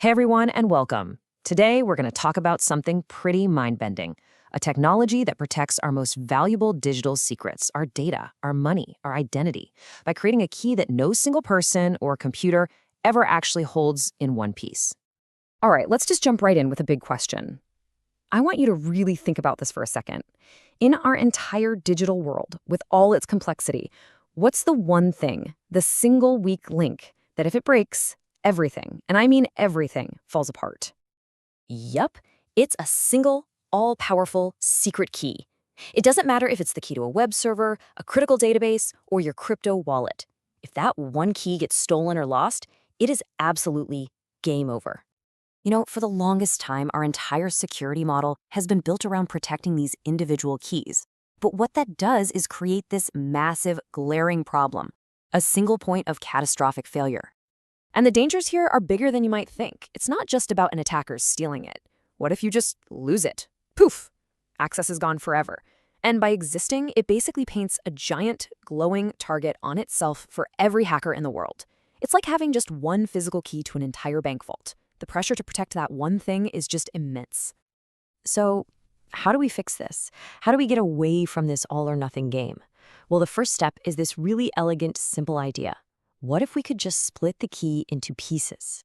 Hey everyone, and welcome. Today we're going to talk about something pretty mind-bending, a technology that protects our most valuable digital secrets, our data, our money, our identity, by creating a key that no single person or computer ever actually holds in one piece. All right, let's just jump right in with a big question. I want you to really think about this for a second. In our entire digital world, with all its complexity, what's the one thing, the single weak link, that if it breaks, everything, and I mean everything, falls apart? Yup, it's a single, all-powerful secret key. It doesn't matter if it's the key to a web server, a critical database, or your crypto wallet. If that one key gets stolen or lost, it is absolutely game over. You know, for the longest time, our entire security model has been built around protecting these individual keys. But what that does is create this massive, glaring problem, a single point of catastrophic failure. And the dangers here are bigger than you might think. It's not just about an attacker stealing it. What if you just lose it? Poof! Access is gone forever. And by existing, it basically paints a giant, glowing target on itself for every hacker in the world. It's like having just one physical key to an entire bank vault. The pressure to protect that one thing is just immense. So, how do we fix this? How do we get away from this all-or-nothing game? Well, the first step is this really elegant, simple idea. What if we could just split the key into pieces?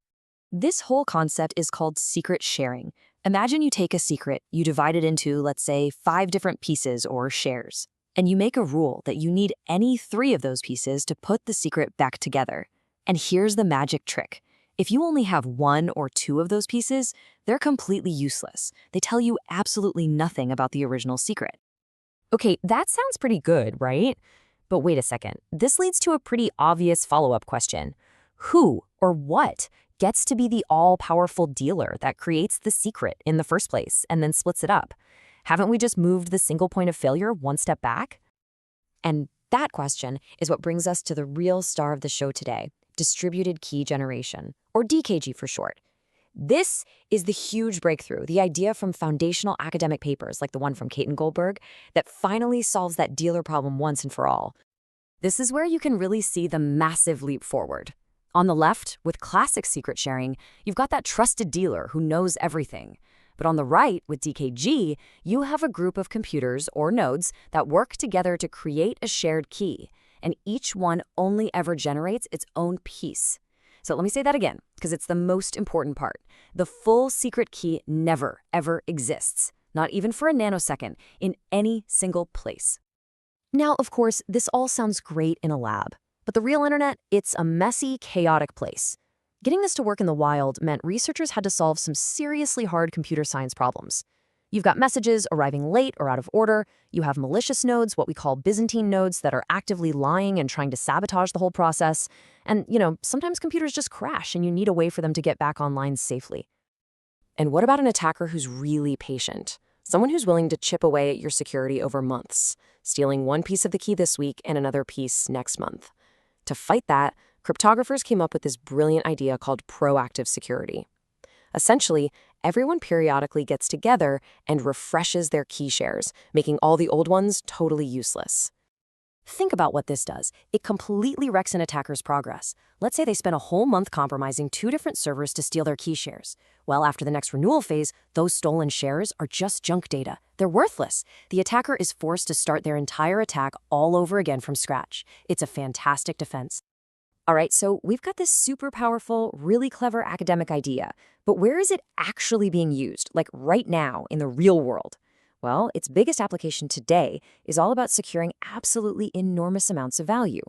This whole concept is called secret sharing. Imagine you take a secret, you divide it into, let's say, 5 different pieces or shares, and you make a rule that you need any 3 of those pieces to put the secret back together. And here's the magic trick. If you only have 1 or 2 of those pieces, they're completely useless. They tell you absolutely nothing about the original secret. Okay, that sounds pretty good, right? But wait a second. This leads to a pretty obvious follow-up question. Who or what gets to be the all-powerful dealer that creates the secret in the first place and then splits it up? Haven't we just moved the single point of failure one step back? And that question is what brings us to the real star of the show today, distributed key generation, or DKG for short. This is the huge breakthrough, the idea from foundational academic papers like the one from Kate and Goldberg that finally solves that dealer problem once and for all. This is where you can really see the massive leap forward. On the left, with classic secret sharing, you've got that trusted dealer who knows everything. But on the right, with DKG, you have a group of computers or nodes that work together to create a shared key, and each one only ever generates its own piece. So let me say that again, because it's the most important part. The full secret key never, ever exists, not even for a nanosecond, in any single place. Now, of course, this all sounds great in a lab, but the real internet, it's a messy, chaotic place. Getting this to work in the wild meant researchers had to solve some seriously hard computer science problems. You've got messages arriving late or out of order. You have malicious nodes, what we call Byzantine nodes, that are actively lying and trying to sabotage the whole process. And, sometimes computers just crash and you need a way for them to get back online safely. And what about an attacker who's really patient? Someone who's willing to chip away at your security over months, stealing one piece of the key this week and another piece next month. To fight that, cryptographers came up with this brilliant idea called proactive security. Essentially, everyone periodically gets together and refreshes their key shares, making all the old ones totally useless. Think about what this does. It completely wrecks an attacker's progress. Let's say they spent a whole month compromising 2 different servers to steal their key shares. Well, after the next renewal phase, those stolen shares are just junk data. They're worthless. The attacker is forced to start their entire attack all over again from scratch. It's a fantastic defense. All right, so we've got this super powerful, really clever academic idea, but where is it actually being used, like right now in the real world? Well, its biggest application today is all about securing absolutely enormous amounts of value.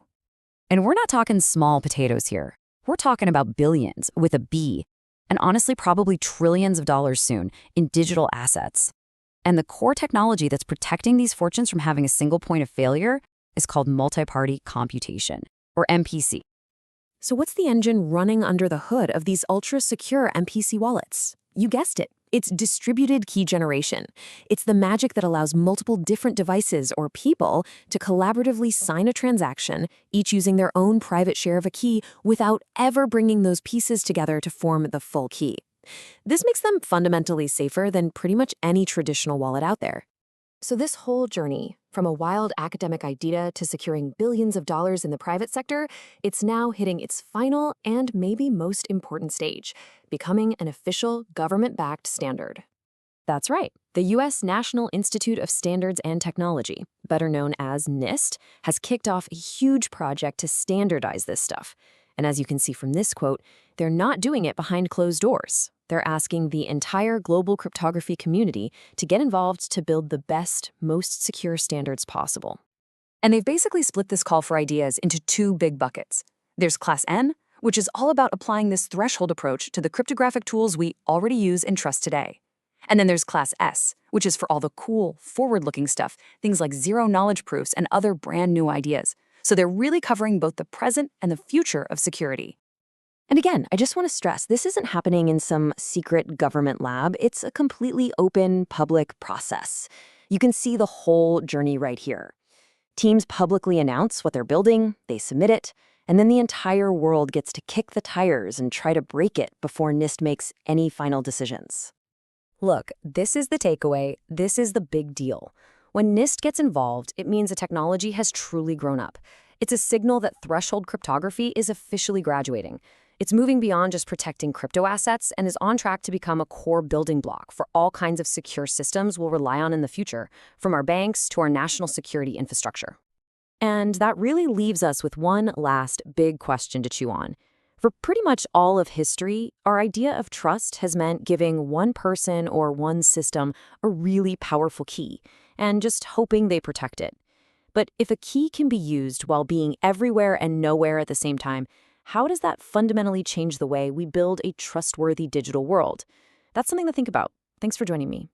And we're not talking small potatoes here. We're talking about billions with a B, and honestly probably trillions of dollars soon in digital assets. And the core technology that's protecting these fortunes from having a single point of failure is called multi-party computation, or MPC. So what's the engine running under the hood of these ultra-secure MPC wallets? You guessed it. It's distributed key generation. It's the magic that allows multiple different devices or people to collaboratively sign a transaction, each using their own private share of a key without ever bringing those pieces together to form the full key. This makes them fundamentally safer than pretty much any traditional wallet out there. So this whole journey, From a wild academic idea to securing billions of dollars in the private sector, it's now hitting its final and maybe most important stage, becoming an official government-backed standard. That's right. The U.S. National Institute of Standards and Technology, better known as NIST, has kicked off a huge project to standardize this stuff. And as you can see from this quote, they're not doing it behind closed doors. They're asking the entire global cryptography community to get involved to build the best, most secure standards possible. And they've basically split this call for ideas into two big buckets. There's Class N, which is all about applying this threshold approach to the cryptographic tools we already use and trust today. And then there's Class S, which is for all the cool, forward-looking stuff, things like zero-knowledge proofs and other brand-new ideas. So they're really covering both the present and the future of security. And again, I just want to stress, this isn't happening in some secret government lab. It's a completely open, public process. You can see the whole journey right here. Teams publicly announce what they're building, they submit it, and then the entire world gets to kick the tires and try to break it before NIST makes any final decisions. Look, this is the takeaway. This is the big deal. When NIST gets involved, it means the technology has truly grown up. It's a signal that threshold cryptography is officially graduating. It's moving beyond just protecting crypto assets and is on track to become a core building block for all kinds of secure systems we'll rely on in the future, from our banks to our national security infrastructure. And that really leaves us with one last big question to chew on. For pretty much all of history, our idea of trust has meant giving one person or one system a really powerful key and just hoping they protect it. But if a key can be used while being everywhere and nowhere at the same time, how does that fundamentally change the way we build a trustworthy digital world? That's something to think about. Thanks for joining me.